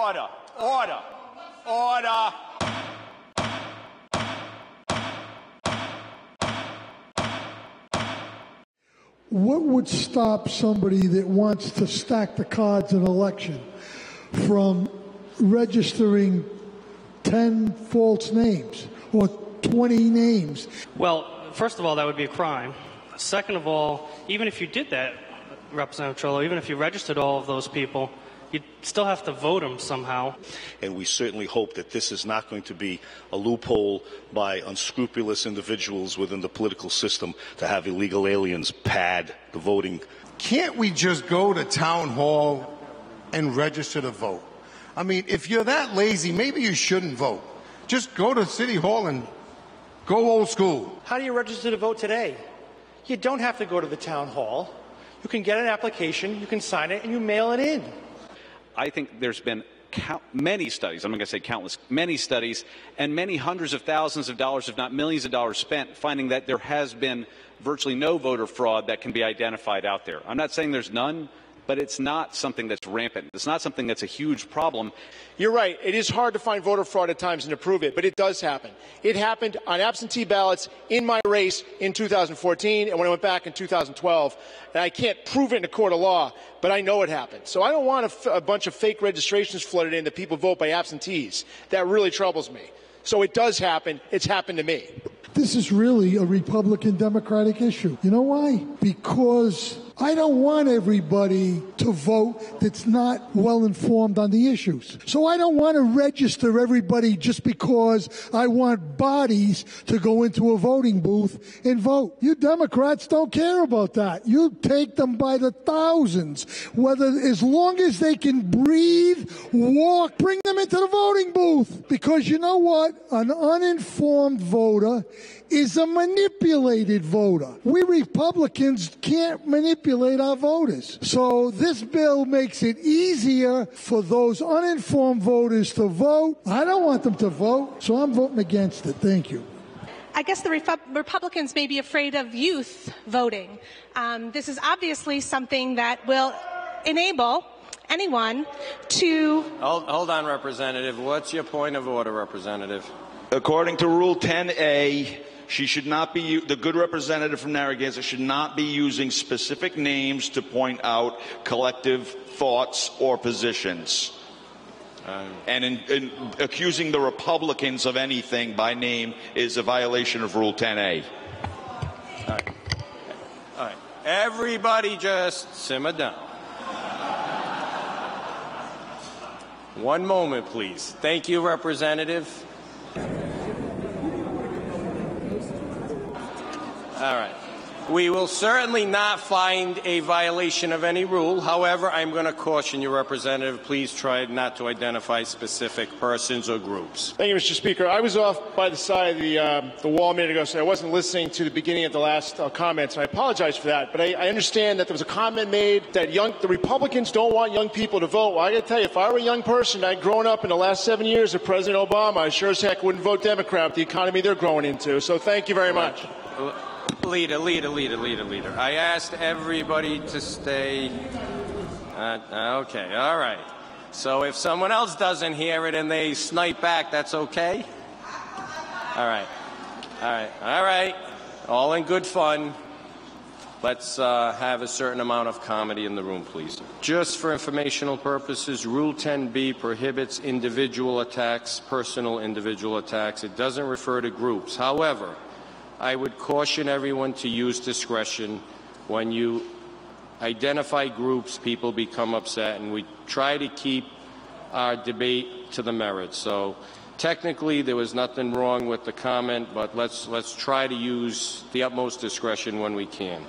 Order. Order. Order. What would stop somebody that wants to stack the cards in an election from registering 10 false names or 20 names? Well, first of all, that would be a crime. Second of all, even if you did that, Representative Trillo, even if you registered all of those people, you'd still have to vote them somehow. And we certainly hope that this is not going to be a loophole by unscrupulous individuals within the political system to have illegal aliens pad the voting. Can't we just go to town hall and register to vote? I mean, if you're that lazy, maybe you shouldn't vote. Just go to City Hall and go old school. How do you register to vote today? You don't have to go to the town hall. You can get an application, you can sign it, and you mail it in. I think there's been many studies, I'm not going to say countless, many studies, and many hundreds of thousands of dollars, if not millions of dollars spent, finding that there has been virtually no voter fraud that can be identified out there. I'm not saying there's none, but it's not something that's rampant. It's not something that's a huge problem. You're right. It is hard to find voter fraud at times and to prove it, but it does happen. It happened on absentee ballots in my race in 2014 and when I went back in 2012. And I can't prove it in a court of law, but I know it happened. So I don't want a bunch of fake registrations flooded in that people vote by absentees. That really troubles me. So it does happen. It's happened to me. This is really a Republican-Democratic issue. You know why? Because I don't want everybody to vote that's not well informed on the issues. So I don't want to register everybody just because I want bodies to go into a voting booth and vote. You Democrats don't care about that. You take them by the thousands. As long as they can breathe, walk, bring them into the voting booth. Because you know what? An uninformed voter is a manipulated voter. We Republicans can't manipulate our voters. So this bill makes it easier for those uninformed voters to vote. I don't want them to vote, so I'm voting against it. Thank you. I guess the Republicans may be afraid of youth voting. This is obviously something that will enable anyone to... Hold on, Representative. What's your point of order, Representative? According to Rule 10A, she should not be, the good representative from Narragansett should not be using specific names to point out collective thoughts or positions. And in accusing the Republicans of anything by name is a violation of Rule 10A. All right. Everybody just simmer down. One moment, please. Thank you, Representative. All right. We will certainly not find a violation of any rule. However, I'm going to caution you, Representative, please try not to identify specific persons or groups. Thank you, Mr. Speaker. I was off by the side of the wall a minute ago, so I wasn't listening to the beginning of the last comments, and I apologize for that. But I understand that there was a comment made that the Republicans don't want young people to vote. Well, I got to tell you, if I were a young person, I'd grown up in the last 7 years of President Obama, I sure as heck wouldn't vote Democrat with the economy they're growing into. So thank you very much. Leader. I asked everybody to stay. Okay, all right. So if someone else doesn't hear it and they snipe back, that's okay? All right. All in good fun. Let's have a certain amount of comedy in the room, please. Just for informational purposes, Rule 10B prohibits individual attacks, personal individual attacks. It doesn't refer to groups. However, I would caution everyone to use discretion. When you identify groups, people become upset, and we try to keep our debate to the merits. So technically, there was nothing wrong with the comment, but let's try to use the utmost discretion when we can.